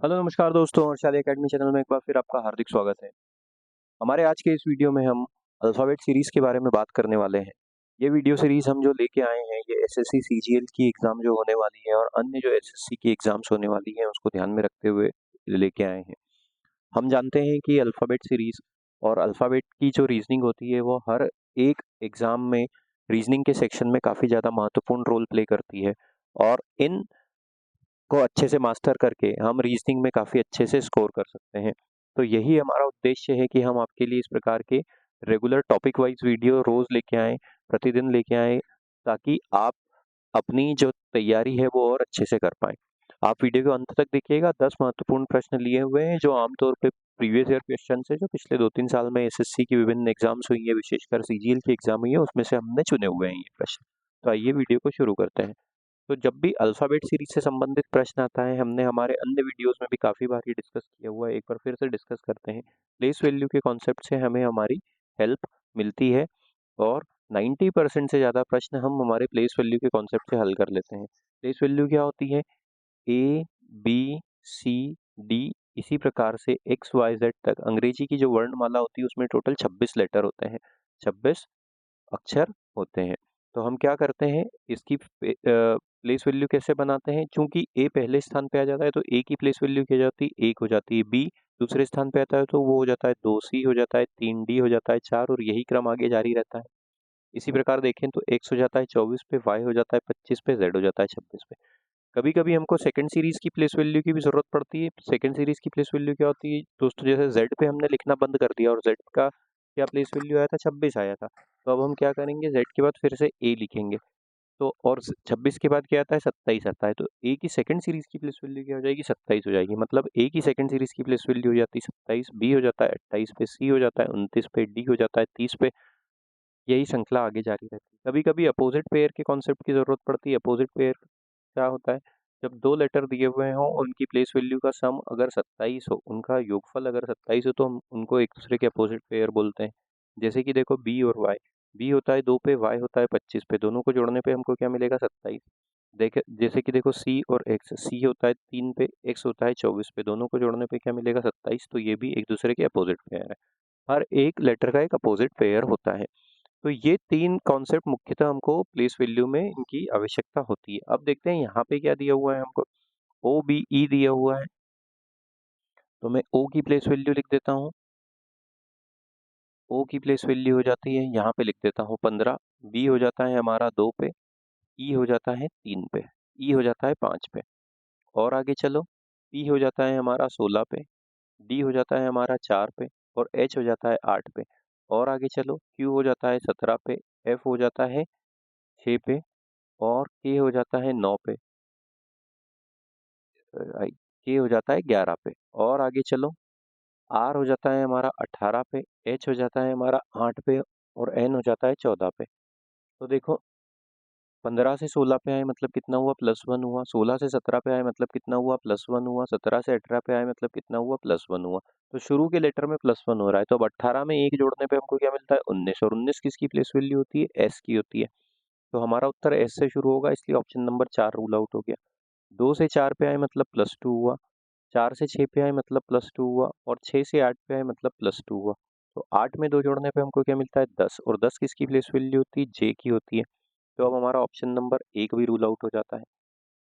Hello नमस्कार दोस्तों और शादी एकेडमी चैनल में एक बार फिर आपका हार्दिक स्वागत है। हमारे आज के इस वीडियो में हम अल्फ़ाबेट सीरीज़ के बारे में बात करने वाले हैं। ये वीडियो सीरीज़ हम जो लेके आए हैं ये एसएससी सीजीएल की एग्ज़ाम जो होने वाली है और अन्य जो एसएससी की एग्ज़ाम्स होने वाली हैं उसको ध्यान में रखते हुए लेके आए हैं। हम जानते हैं कि अल्फ़ाबेट सीरीज़ और अल्फ़ाबेट की जो रीज़निंग होती है वो हर एक एग्ज़ाम में रीज़निंग के सेक्शन में काफ़ी ज़्यादा महत्वपूर्ण रोल प्ले करती है और इन को अच्छे से मास्टर करके हम रीजनिंग में काफ़ी अच्छे से स्कोर कर सकते हैं। तो यही हमारा उद्देश्य है कि हम आपके लिए इस प्रकार के रेगुलर टॉपिक वाइज़ वीडियो रोज़ लेके आएँ, प्रतिदिन लेके आएँ, ताकि आप अपनी जो तैयारी है वो और अच्छे से कर पाएँ। आप वीडियो को अंत तक देखिएगा, 10 महत्वपूर्ण प्रश्न लिए हुए हैं जो आमतौर पे प्रीवियस ईयर क्वेश्चन है जो पिछले 2-3 साल में एसएससी की विभिन्न एग्ज़ाम्स हुई हैं, विशेषकर सीजीएल की एग्ज़ाम हुई है, उसमें से हमने चुने हुए हैं ये प्रश्न। तो आइए वीडियो को शुरू करते हैं। तो जब भी अल्फ़ाबेट सीरीज़ से संबंधित प्रश्न आता है, हमने हमारे अन्य वीडियोज़ में भी काफ़ी बार ये डिस्कस किया हुआ है, एक बार फिर से डिस्कस करते हैं। प्लेस वैल्यू के कॉन्सेप्ट से हमें हमारी हेल्प मिलती है और 90% से ज़्यादा प्रश्न हम हमारे प्लेस वैल्यू के कॉन्सेप्ट से हल कर लेते हैं। प्लेस वैल्यू क्या होती है? ए, बी, सी, डी इसी प्रकार से एक्स, वाई, जेड तक अंग्रेजी की जो वर्णमाला होती है उसमें टोटल 26 लेटर होते हैं, 26 अक्षर होते हैं। तो हम क्या करते हैं इसकी प्लेस वैल्यू कैसे बनाते हैं? चूँकि ए पहले स्थान पे आ जाता है तो ए की प्लेस वैल्यू क्या हो जाती है? 1 हो जाती है। बी दूसरे स्थान पे आता है तो वो हो जाता है 2, सी हो जाता है 3, डी हो जाता है 4 और यही क्रम आगे जारी रहता है। इसी प्रकार देखें तो एक्स हो जाता है 24 पे, वाई हो जाता है 25 पे, जेड हो जाता है 26 पे। कभी-कभी हमको सेकंड सीरीज़ की प्लेस वैल्यू की भी ज़रूरत पड़ती है। सेकंड सीरीज़ की प्लेस वैल्यू क्या होती है? दोस्तों जैसे जेड पे हमने लिखना बंद कर दिया और जेड का क्या प्लेस वैल्यू आया था? 26 आया था। तो अब हम क्या करेंगे? जेड के बाद फिर से ए लिखेंगे। तो और 26 के बाद क्या आता है? 27 आता है। तो ए की सेकंड सीरीज़ की प्लेस वैल्यू क्या हो जाएगी? 27 हो जाएगी। मतलब ए की सेकंड सीरीज़ की प्लेस वैल्यू हो जाती है 27, बी हो जाता है 28 पे, सी हो जाता है 29 पे, डी हो जाता है 30 पे। यही श्रृंखला आगे जारी रहती है। कभी-कभी अपोजिट पेयर के कॉन्सेप्ट की ज़रूरत पड़ती है। अपोजिट पेयर क्या होता है? जब 2 लेटर दिए हुए हों, उनकी प्लेस वैल्यू का सम अगर 27 हो, उनका योगफल अगर 27 हो तो हम उनको एक-दूसरे के अपोजिट पेयर बोलते हैं। जैसे कि देखो बी और वाई, बी होता है 2 पे, वाई होता है 25 पे, दोनों को जोड़ने पे हमको क्या मिलेगा? 27। देखे जैसे कि देखो सी और एक्स, सी होता है 3 पे, एक्स होता है 24 पे, दोनों को जोड़ने पे क्या मिलेगा? 27। तो ये भी एक-दूसरे के अपोजिट पेयर है। हर एक लेटर का एक अपोजिट पेयर होता है। तो ये 3 कॉन्सेप्ट मुख्यतः हमको प्लेस वैल्यू में इनकी आवश्यकता होती है। अब देखते हैं यहाँ पे क्या दिया हुआ है हमको, OBE दिया हुआ है, तो मैं O की प्लेस वैल्यू लिख देता हूँ। O की प्लेस वैल्यू हो जाती है, यहाँ पे लिख देता हूँ 15, B हो जाता है हमारा 2 पे, E हो जाता है 3 पे, E हो जाता है 5 पे। और आगे चलो, P हो जाता है हमारा 16 पे, D हो जाता है हमारा 4 पे और H हो जाता है 8 पे। और आगे चलो, Q हो जाता है 17 पे, F हो जाता है 6 पे और K हो जाता है 9 पे। के हो जाता है 11 पे। और आगे चलो, आर हो जाता है हमारा 18 पे, एच हो जाता है हमारा 8 पे और एन हो जाता है 14 पे। तो देखो 15 से 16 पे आए मतलब कितना हुआ? +1 हुआ। 16 से 17 पे आए मतलब कितना हुआ? +1 हुआ। 17 से 18 पे आए मतलब कितना हुआ? +1 हुआ। तो शुरू के लेटर में +1 हो रहा है, तो अब 18 में 1 जोड़ने पे हमको क्या मिलता है? 19 और 19 किसकी प्लेस वैल्यू होती है? एस की होती है। तो हमारा उत्तर एस से शुरू होगा, इसलिए ऑप्शन नंबर 4 रूल आउट हो गया। 2 से 4 पे आए मतलब +2 हुआ। 4 से 6 पे आए मतलब +2 हुआ और 6 से 8 पे आए मतलब +2 हुआ। तो 8 में 2 जोड़ने पे हमको क्या मिलता है? 10 और 10 किसकी प्लेस वैल्यू होती है? जे की होती है। तो अब हमारा ऑप्शन नंबर 1 भी रूल आउट हो जाता है।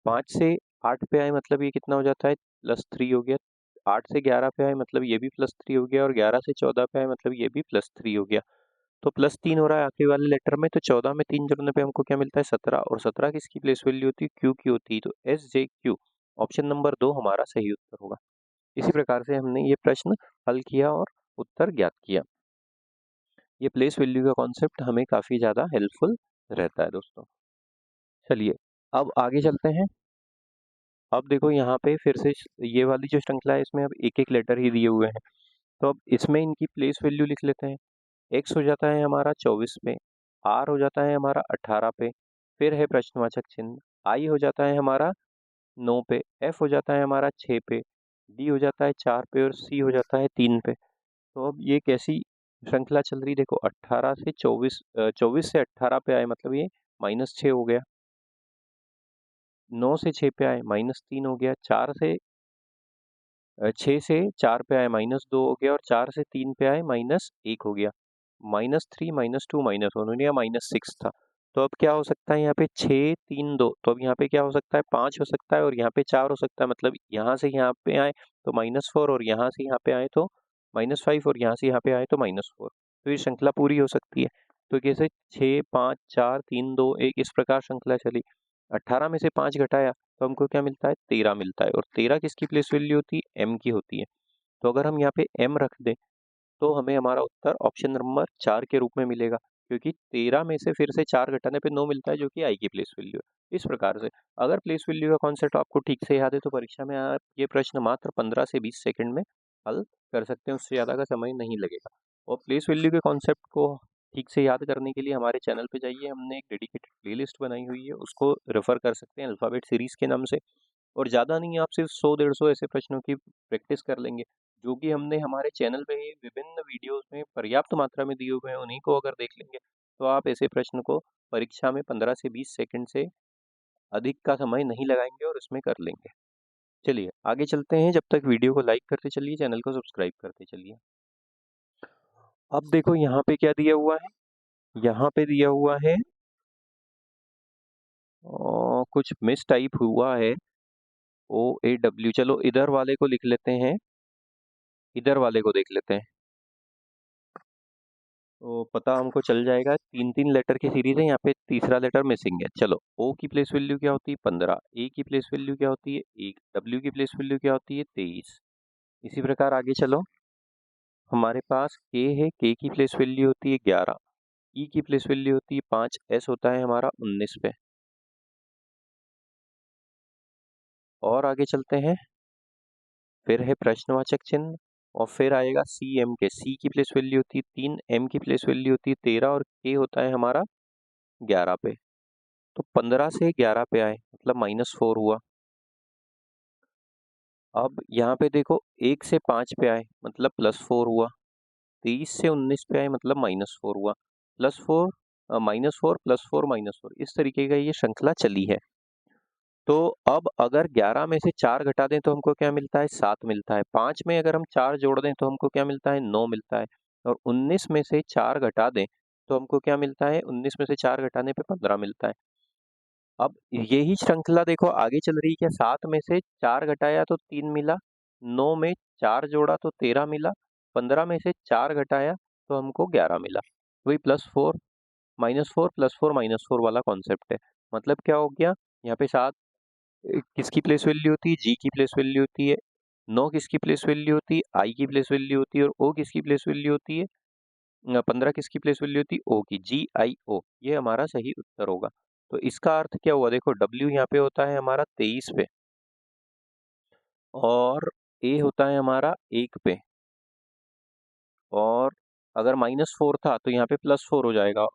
5 से 8 पे आए मतलब ये कितना हो जाता है? +3 हो गया। 8 से 11 पे आए मतलब ये भी +3 हो गया और 11 से 14 पे आए मतलब ये भी +3 हो गया। तो +3 हो रहा है आखिरी वाले लेटर में, तो 14 में 3 जोड़ने पे हमको क्या मिलता है? 17 और 17 किसकी प्लेस वैल्यू होती है? क्यू की होती है। तो SJQ ऑप्शन नंबर 2 हमारा सही उत्तर होगा। इसी प्रकार से हमने ये प्रश्न हल किया और उत्तर ज्ञात किया। ये प्लेस वैल्यू का कॉन्सेप्ट हमें काफ़ी ज़्यादा हेल्पफुल रहता है दोस्तों। चलिए, अब आगे चलते हैं। अब देखो यहाँ पे फिर से ये वाली जो श्रृंखला है इसमें अब एक-एक लेटर ही दिए हुए हैं। तो अब इसमें इनकी प्लेस वैल्यू लिख लेते हैं। एक्स हो जाता है हमारा 24 पे, आर हो जाता है हमारा 18 पे, फिर है प्रश्नवाचक चिन्ह, आई हो जाता है हमारा 9 पे, एफ हो जाता है हमारा 6 पे, डी हो जाता है 4 पे और सी हो जाता है 3 पे। तो अब ये कैसी श्रृंखला चल रही? देखो 18 से 24 24 से 18 पे आए मतलब ये -6 हो गया। 9 से 6 पे आए -3 हो गया। 4 से 6 से 4 पे आए -2 हो गया और 4 से 3 पे आए -1 हो गया। -3 -2 -1 या -6 था। तो अब क्या हो सकता है यहाँ पे 6 3 2, तो अब यहाँ पे क्या हो सकता है 5 हो सकता है और यहाँ पे 4 हो सकता है, मतलब यहाँ से यहाँ पे आए तो -4 और यहाँ से यहाँ पे आए तो -5 और यहाँ से यहाँ पे आए तो -4। तो ये श्रृंखला पूरी हो सकती है। तो कैसे 6 5 4 3 2 1 इस प्रकार श्रृंखला चली। 18 में से 5 घटाया तो हमको क्या मिलता है 13 मिलता है और 13 किसकी प्लेस वैल्यू होती है m की होती है। तो अगर हम यहाँ पे m रख दें तो हमें हमारा उत्तर ऑप्शन नंबर 4 के रूप में मिलेगा, क्योंकि 13 में से फिर से 4 घटाने पे 9 मिलता है जो कि i की प्लेस वैल्यू है। इस प्रकार से अगर प्लेस वैल्यू का कॉन्सेप्ट आपको ठीक से याद है तो परीक्षा में आप ये प्रश्न मात्र 15 से 20 सेकंड में हल कर सकते हैं, उससे ज़्यादा का समय नहीं लगेगा। और प्लेस वैल्यू के कॉन्सेप्ट को ठीक से याद करने के लिए हमारे चैनल पे जाइए, हमने एक डेडिकेटेड प्लेलिस्ट बनाई हुई है, उसको रेफर कर सकते हैं अल्फ़ाबेट सीरीज़ के नाम से। और ज़्यादा नहीं, आप सिर्फ 100-150 ऐसे प्रश्नों की प्रैक्टिस कर लेंगे, जो कि हमने हमारे चैनल पे ही विभिन्न वीडियोस में पर्याप्त मात्रा में दिए हुए हैं। उन्हीं को अगर देख लेंगे तो आप ऐसे प्रश्न को परीक्षा में 15 से 20 सेकंड से अधिक का समय नहीं लगाएंगे और इसमें कर लेंगे। चलिए आगे चलते हैं, जब तक वीडियो को लाइक करते चलिए, चैनल को सब्सक्राइब करते चलिए। अब देखो यहाँ पे क्या दिया हुआ है, यहाँ पे दिया हुआ है कुछ मिस टाइप हुआ है OAW। चलो इधर वाले को लिख लेते हैं, इधर वाले को देख लेते हैं तो पता हमको चल जाएगा। 3-3 लेटर की सीरीज है, यहाँ पे तीसरा लेटर मिसिंग है। चलो O की प्लेस वैल्यू क्या होती है 15, A की प्लेस वैल्यू क्या होती है 1, W की प्लेस वैल्यू क्या होती है 23। इसी प्रकार आगे चलो, हमारे पास K है, K की प्लेस वैल्यू होती है 11, E की प्लेस वैल्यू होती है 5, S होता है हमारा 19 पे। और आगे चलते हैं, फिर है प्रश्नवाचक चिन्ह और फिर आएगा CM के, C की प्लेस वैल्यू होती है 3, M की प्लेस वैल्यू होती है 13 और K होता है हमारा 11 पे। तो 15 से 11 पे आए मतलब -4 हुआ। अब यहाँ पे देखो 1 से 5 पे आए मतलब +4 हुआ। 23 से 19 पे आए मतलब -4 हुआ। +4 -4 +4 -4 इस तरीके का ये श्रृंखला चली है। तो अब अगर 11 में से 4 घटा दें तो हमको क्या मिलता है 7 मिलता है। 5 में अगर हम 4 जोड़ दें तो हमको क्या मिलता है 9 मिलता है। और 19 में से 4 घटा दें तो हमको क्या मिलता है 19 में से 4 घटाने पे 15 मिलता है। अब यही श्रृंखला देखो आगे चल रही है, 7 में से 4 घटाया तो 3 मिला, 9 में 4 जोड़ा तो 13 मिला, 15 में से 4 घटाया तो हमको 11 मिला। वही +4 -4 +4 -4 वाला कॉन्सेप्ट है। मतलब क्या हो गया, यहाँ पे 7 किसकी प्लेस वैल्यू होती है जी की प्लेस वैल्यू होती है, 9 किसकी प्लेस वैल्यू होती है आई की प्लेस वैल्यू होती है और ओ किसकी प्लेस वैल्यू होती है 15 किसकी प्लेस वैल्यू होती है ओ की, GIO। ये हमारा सही उत्तर होगा। तो इसका अर्थ क्या हुआ, देखो W यहाँ पे होता है हमारा 23 पे और A होता है हमारा 1 पे, और अगर -4 था तो यहाँ पे +4 हो जाएगा।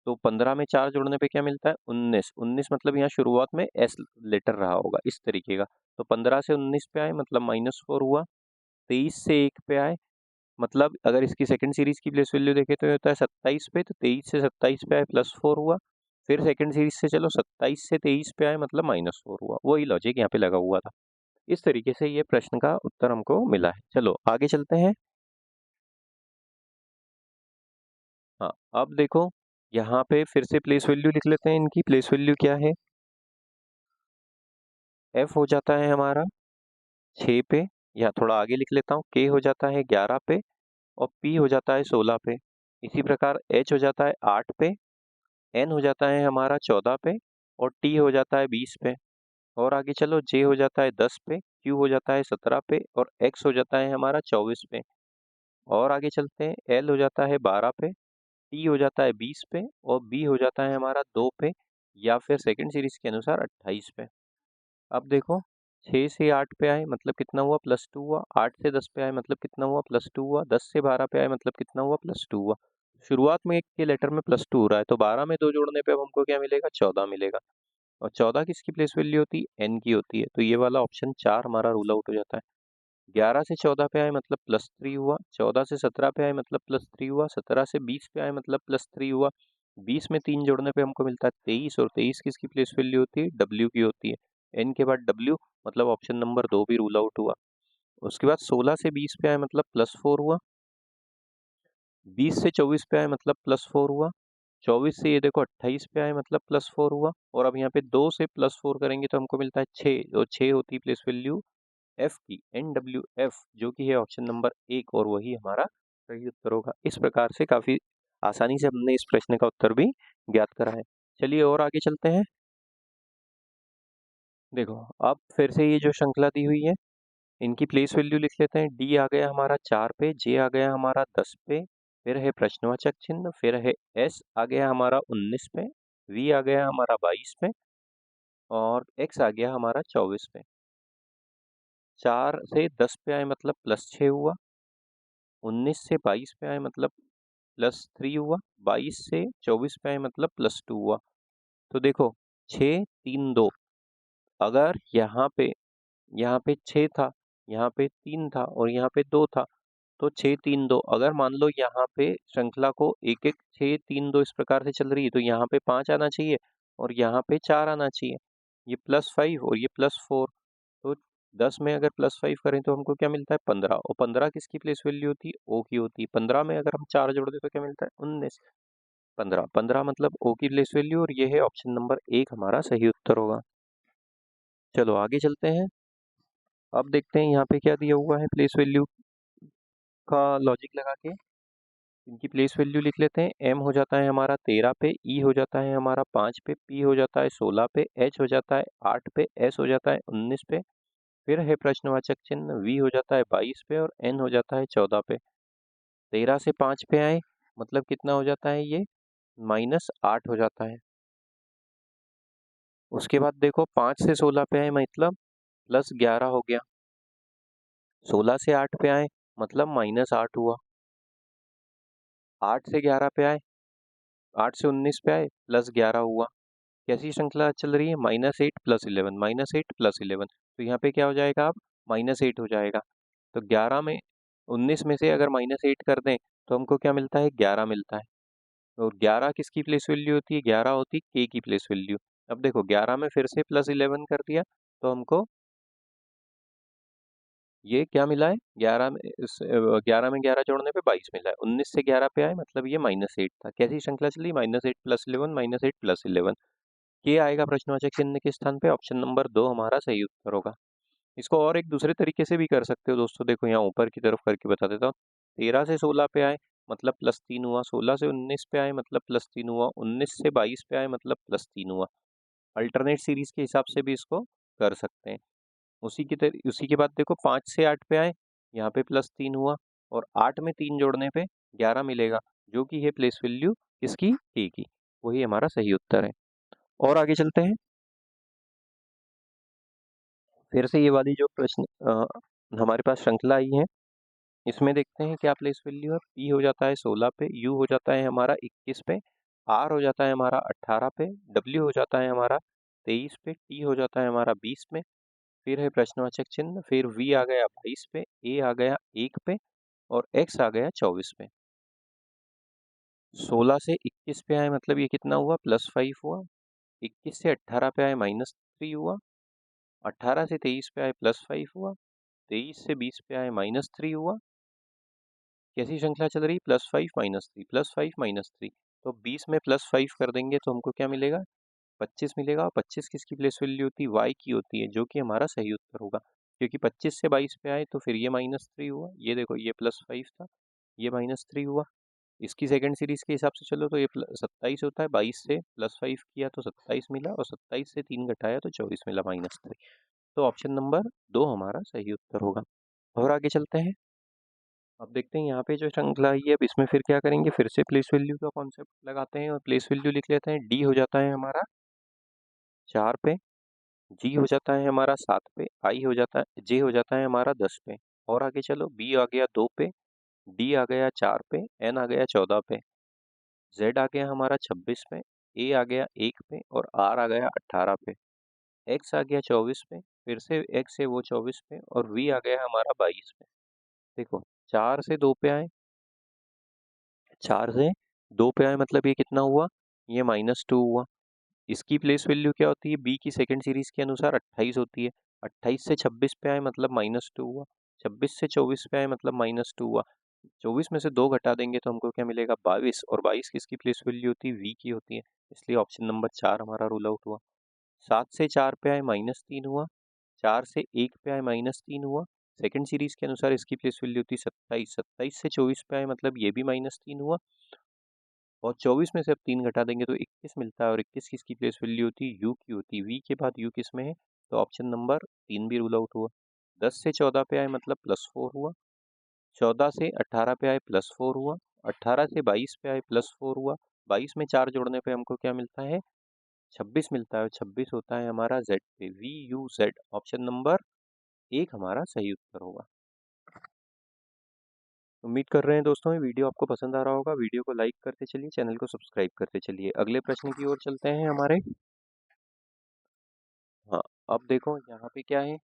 तो 15 में 4 जोड़ने पे क्या मिलता है 19, 19 मतलब यहाँ शुरुआत में S लेटर रहा होगा इस तरीके का। तो 15 से 19 पे आए मतलब -4 हुआ। 23 से 1 पे आए मतलब अगर इसकी सेकंड सीरीज की प्लेस वैल्यू देखें तो ये होता है 27 पे, तो 23 से 27 पे आए +4 हुआ। फिर सेकंड सीरीज से चलो 27 से 23 पे आए मतलब -4 हुआ। वही लॉजिक यहाँ पे लगा हुआ था। इस तरीके से ये प्रश्न का उत्तर हमको मिला है। चलो आगे चलते हैं। हाँ, अब देखो यहाँ पे फिर से प्लेस वैल्यू लिख लेते हैं। इनकी प्लेस वैल्यू क्या है, F हो जाता है हमारा 6 पे, या थोड़ा आगे लिख लेता हूँ, K हो जाता है 11 पे और P हो जाता है 16 पे। इसी प्रकार H हो जाता है 8 पे, N हो जाता है हमारा 14 पे और T हो जाता है 20 पे। और आगे चलो, J हो जाता है 10 पे, Q हो जाता है 17 पे और X हो जाता है हमारा 24 पे। और आगे चलते हैं, L हो जाता है 12 पे, T हो जाता है 20 पे और B हो जाता है हमारा 2 पे, या फिर सेकंड सीरीज के अनुसार 28 पे। अब देखो 6 से 8 पे आए मतलब कितना हुआ +2 हुआ, 8 से 10 पे आए मतलब कितना हुआ +2 हुआ, 10 से 12 पे आए मतलब कितना हुआ +2 हुआ। शुरुआत में एक के लेटर में +2 हो रहा है तो 12 में 2 जोड़ने पे अब हमको क्या मिलेगा 14 मिलेगा। और 14 किसकी प्लेस वैल्यू होती है n की होती है, तो ये वाला ऑप्शन 4 हमारा रूल आउट हो जाता है। 11 से 14 पे आए मतलब +3 हुआ, 14 से 17 पे आए मतलब +3 हुआ, 17 से 20 पे आए मतलब +3 हुआ, 20 में 3 जोड़ने पे हमको मिलता है 23 और 23 किसकी प्लेस वैल्यू होती है W की होती है। n के बाद W मतलब ऑप्शन नंबर 2 भी रूल आउट हुआ। उसके बाद 16 से 20 पे आए मतलब +4 हुआ, 20 से 24 पे आए मतलब +4 हुआ, 24 से ये देखो 28 पे आए मतलब +4 हुआ, और अब यहाँ पे 2 से +4 करेंगे तो हमको मिलता है 6, और 6 होती है प्लेस वैल्यू एफ की, NWF, जो कि है ऑप्शन नंबर 1, और वही हमारा सही उत्तर होगा। इस प्रकार से काफ़ी आसानी से हमने इस प्रश्न का उत्तर भी ज्ञात करा है। चलिए और आगे चलते हैं। देखो, अब फिर से ये जो श्रृंखला दी हुई है, इनकी प्लेस वैल्यू लिख लेते हैं। डी आ गया हमारा 4 पे, जे आ गया हमारा 10 पे, फिर है प्रश्नवाचक चिन्ह, फिर है एस आ गया हमारा 19 पे, वी आ गया हमारा 22 पे, और एक्स आ गया हमारा 24 पे। 4 से 10 पे आए मतलब +6 हुआ, 19 से 22 पे आए मतलब +3 हुआ, 22 से 24 पे आए मतलब +2 हुआ। तो देखो, 6 3 2, अगर यहाँ पे 6 था, यहाँ पे 3 था, और यहाँ पे 2 था, तो 6 3 2, अगर मान लो यहाँ पे श्रृंखला को एक एक 6 3 2 इस प्रकार से चल रही है, तो यहाँ पे 5 आना चाहिए और यहाँ पे 4 आना चाहिए। ये +5 और ये +4, तो 10 में अगर +5 करें तो हमको क्या मिलता है 15, और 15 किसकी प्लेस वैल्यू होती है, ओ की होती है। 15 में अगर हम 4 जोड़ दें तो क्या मिलता है 19। 15 15 मतलब ओ की प्लेस वैल्यू, और ये है ऑप्शन नंबर 1 हमारा सही उत्तर होगा। चलो आगे चलते हैं। अब देखते हैं यहाँ पे क्या दिया हुआ है प्लेस वैल्यू का लॉजिक लगा के। इनकी प्लेस वैल्यू लिख लेते हैं। एम हो जाता है हमारा 13 पे, ई हो जाता है हमारा 5 पे, पी हो जाता है 16 पे, एच हो जाता है 8 पे, एस हो जाता है 19 पे, फिर है प्रश्नवाचक चिन्ह, वी हो जाता है 22 पे, और एन हो जाता है 14 पे। 13 से 5 पे आए मतलब कितना हो जाता है ये -8 हो जाता है। उसके बाद देखो 5 से 16 पे आए मतलब +11 हो गया, 16 से 8 पे आए मतलब -8 हुआ, 8 से 11 पे आए, 8 से 19 पे आए +11 हुआ। कैसी श्रृंखला चल रही है, -8 + 11, -8 + 11, तो यहाँ पे क्या हो जाएगा अब -8 हो जाएगा। तो 11 में 19 में से अगर -8 कर दें तो हमको क्या मिलता है 11 मिलता है, और 11 किसकी प्लेस वैल्यू होती है, 11 होती है के की प्लेस वैल्यू। अब देखो 11 में फिर से +11 कर दिया तो हमको ये क्या मिला है, 11 में 11 में 11 जोड़ने पे 22 मिला है। 19 से 11 पे आए मतलब ये -8 था। कैसी श्रृंखला चली, -8 + 11, -8 + 11, ये आएगा प्रश्नवाचक चिन्ह के स्थान पे, ऑप्शन नंबर 2 हमारा सही उत्तर होगा। इसको और एक दूसरे तरीके से भी कर सकते हो दोस्तों, देखो यहाँ ऊपर की तरफ करके बता देता हूँ। 13 से 16 पे आए मतलब +3 हुआ, 16 से 19 पे आए मतलब +3 हुआ, 19 से 22 पे आए मतलब +3 हुआ। अल्टरनेट सीरीज के हिसाब से भी इसको कर सकते हैं। उसी के बाद देखो 5 से 8 पे आए, यहाँ पे +3 हुआ, और 8 में 3 जोड़ने पे 11 मिलेगा, जो कि है प्लेस वैल्यू किसकी, के की। वही हमारा सही उत्तर है। और आगे चलते हैं। फिर से ये वाली जो प्रश्न हमारे पास श्रृंखला आई है, इसमें देखते हैं क्या प्लेस वैल्यू है। पी हो जाता है 16 पे, यू हो जाता है हमारा 21 पे, आर हो जाता है हमारा 18 पे, डब्ल्यू हो जाता है हमारा 23 पे, टी हो जाता है हमारा 20 में, फिर है प्रश्नवाचक चिन्ह, फिर वी आ गया 22 पे, ए आ गया 1 पे, और एक्स आ गया 24 पे। 16 से 21 पे आए मतलब ये कितना हुआ, +5 हुआ। 21 से 18 पे आए -3 हुआ। 18 से 23 पे आए +5 हुआ। 23 से 20 पे आए -3 हुआ। कैसी श्रृंखला चल रही, +5 -3 +5 -3, तो 20 में +5 कर देंगे तो हमको क्या मिलेगा, 25 मिलेगा, और 25 किसकी प्लेस वैल्यू होती है, y की होती है, जो कि हमारा सही उत्तर होगा। क्योंकि 25 से 22 पे आए तो फिर ये -3 हुआ, ये देखो ये +5 था, ये -3 हुआ। इसकी सेकंड सीरीज के हिसाब से चलो तो ये 27 होता है, 22 से +5 किया तो 27 मिला, और 27 से 3 घटाया तो 24 मिला -3। तो ऑप्शन नंबर 2 हमारा सही उत्तर होगा। और आगे चलते हैं। अब देखते हैं यहाँ पे जो श्रृंखला आई है, अब इसमें फिर क्या करेंगे, फिर से प्लेस वैल्यू का कॉन्सेप्ट लगाते हैं, और प्लेस वैल्यू लिख लेते हैं। डी हो जाता है हमारा 4 पे, जी हो जाता है हमारा 7 पे, आई हो जाता है, जे हो जाता है हमारा 10 पे। और आगे चलो, बी आ गया 2 पे, डी आ गया 4 पे, एन आ गया 14 पे, जेड आ गया हमारा 26 पे, ए आ गया 1 पे, और आर आ गया 18 पे, एक्स आ गया 24 पे, फिर से एक्स है वो 24 पे, और वी आ गया हमारा 22 पे। देखो 4 से 2 पे आए, 4 से 2 पे आए मतलब ये कितना हुआ, ये -2 हुआ। इसकी प्लेस वैल्यू क्या होती है, बी की सेकंड सीरीज के अनुसार 28 होती है। 28 से 26 पे आए मतलब -2 हुआ। 26 से 24 पे आए मतलब -2 हुआ। 24 में से 2 घटा देंगे तो हमको क्या मिलेगा 22, और 22 किसकी प्लेस वैल्यू होती है, v की होती है, इसलिए ऑप्शन नंबर 4 हमारा रूल आउट हुआ। 7 से 4 पे आए -3 हुआ, 4 से 1 पे आए -3 हुआ। सेकंड सीरीज के अनुसार इसकी प्लेस वैल्यू होती है 27, 27 से 24 पे आए मतलब ये भी -3 हुआ, और 24 में से अब 3 घटा देंगे तो 21 मिलता है, और 21 किसकी प्लेस वैल्यू होती है, u की होती है, v के बाद u किस में है, तो ऑप्शन नंबर 3 भी रूल आउट हुआ। 10 से 14 पे आए मतलब +4 हुआ, 14 से 18 पे आए +4 हुआ, 18 से 22 पे आए +4 हुआ, 22 में 4 जोड़ने पे हमको क्या मिलता है, 26 मिलता है, 26 होता है हमारा Z पे, VUZ, ऑप्शन नंबर 1 हमारा सही उत्तर होगा। उम्मीद कर रहे हैं दोस्तों ये वीडियो आपको पसंद आ रहा होगा। वीडियो को लाइक करते चलिए, चैनल को सब्सक्राइब करते चलिए। अगले प्रश्न की ओर चलते हैं हमारे। हाँ, अब देखो यहाँ पे क्या है।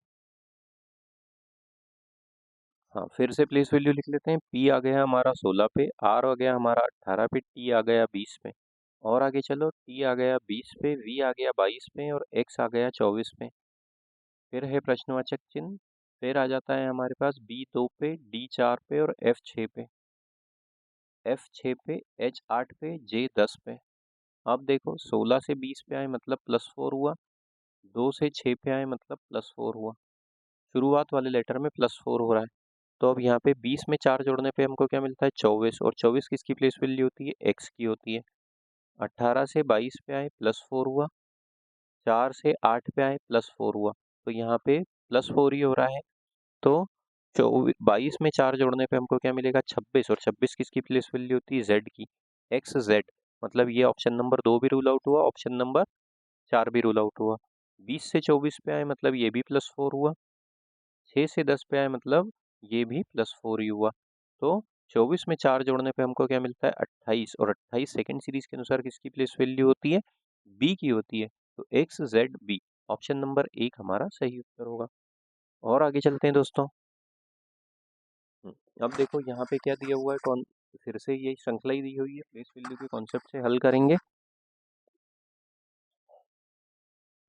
हाँ, फिर से प्लेस वैल्यू लिख लेते हैं। P आ गया हमारा 16 पे, R आ गया हमारा 18 पे, T आ गया 20 पे। और आगे चलो, T आ गया 20 पे, V आ गया 22 पे, और X आ गया 24 पे। फिर है प्रश्नवाचक चिन्ह। फिर आ जाता है हमारे पास B 2 पे, D 4 पे, और F 6 पे। F 6 पे, H 8 पे, J 10 पे। अब देखो 16 से 20 पे आए मतलब +4 हुआ, 2 से 6 पे आए मतलब +4 हुआ। शुरुआत वाले लेटर में +4 हो रहा है, तो अब यहाँ पे 20 में 4 जोड़ने पे हमको क्या मिलता है 24, और 24 किसकी प्लेस वैल्यू होती है, x की होती है। 18 से 22 पे आए +4 हुआ, 4 से 8 पे आए +4 हुआ, तो यहाँ पे +4 ही हो रहा है। तो 22 में 4 जोड़ने पे हमको क्या मिलेगा 26, और 26 किसकी प्लेस वैल्यू होती है, z की, xz, मतलब ये ऑप्शन नंबर 2 भी रूल आउट हुआ, ऑप्शन नंबर 4 भी रूल आउट हुआ। 20 से 24 पे आए मतलब ये भी +4 हुआ, 6 से 10 पे आए मतलब ये भी +4 ही हुआ। तो 24 में 4 जोड़ने पे हमको क्या मिलता है 28, और 28 सेकंड सीरीज के अनुसार किसकी प्लेस वैल्यू होती है, b की होती है, तो x z b, option number 1 हमारा सही उत्तर होगा। और आगे चलते हैं दोस्तों। अब देखो यहाँ पे क्या दिया हुआ है, कौन, फिर से ये श्रृंखला ही दी हुई है, प्लेस वैल्यू के कॉन्सेप्ट से हल करेंगे।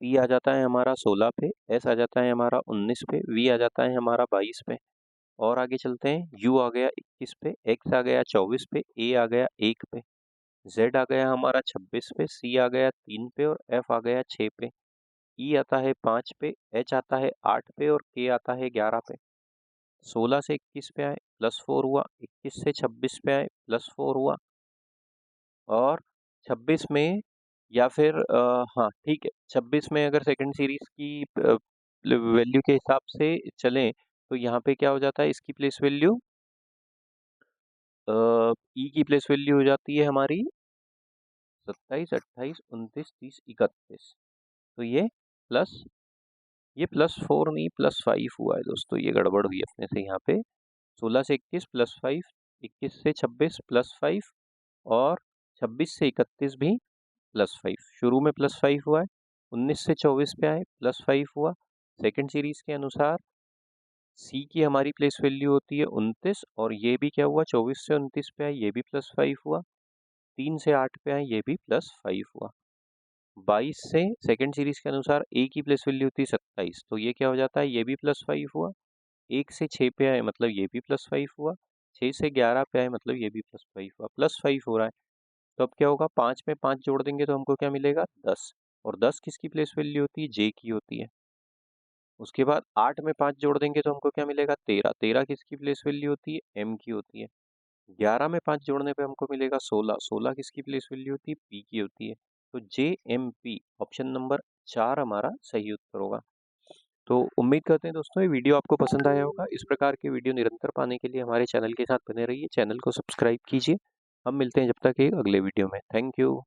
p आ जाता है हमारा 16 पे, s आ जाता है हमारा 19 पे, v आ जाता है हमारा 22 पे। और आगे चलते हैं, u आ गया 21 पे, x आ गया 24 पे, a आ गया 1 पे, z आ गया हमारा 26 पे, c आ गया 3 पे, और f आ गया 6 पे, e आता है 5 पे, h आता है 8 पे, और k आता है 11 पे। 16 से 21 पे आए +4 हुआ, 21 से 26 पे आए +4 हुआ, और 26 में, या फिर हाँ ठीक है, 26 में अगर सेकंड सीरीज की वैल्यू के हिसाब से चलें तो यहाँ पे क्या हो जाता है, इसकी प्लेस वैल्यू ई की प्लेस वैल्यू हो जाती है हमारी 27, 28, 29, 30, 31। तो ये +4 नहीं +5 हुआ है दोस्तों, ये गड़बड़ हुई अपने से यहाँ पे। 16 से 21 +5, 21 से 26 +5, और 26 से 31 भी +5। शुरू में +5 हुआ है, 19 से 24 पे आए +5 हुआ। सेकंड सीरीज के अनुसार सी की हमारी प्लेस वैल्यू होती है 29, और ये भी क्या हुआ 24 से 29 पे आए, ये भी +5 हुआ। 3 से 8 पे आए, ये भी +5 हुआ। 22 से सेकंड सीरीज के अनुसार ए की प्लेस वैल्यू होती है 27, तो ये क्या हो जाता है, ये भी +5 हुआ। 1 से 6 पे आए मतलब ये भी +5 हुआ। 6 से 11 पे आए मतलब ये भी +5 हुआ, +5 हो रहा है। तो अब क्या होगा, 5 में 5 जोड़ देंगे तो हमको क्या मिलेगा 10, और 10 किसकी प्लेस वैल्यू होती है, जे की होती है। उसके बाद 8 में 5 जोड़ देंगे तो हमको क्या मिलेगा 13, 13 किसकी प्लेस वैल्यू होती है, एम की होती है। 11 में 5 जोड़ने पे हमको मिलेगा 16, 16 किसकी प्लेस वैल्यू होती है, पी की होती है। तो जे एम पी, ऑप्शन नंबर 4 हमारा सही उत्तर होगा। तो उम्मीद करते हैं दोस्तों ये वीडियो आपको पसंद आया होगा। इस प्रकार के वीडियो निरंतर पाने के लिए हमारे चैनल के साथ बने रहिए, चैनल को सब्सक्राइब कीजिए। हम मिलते हैं जब तक एक अगले वीडियो में। Thank you.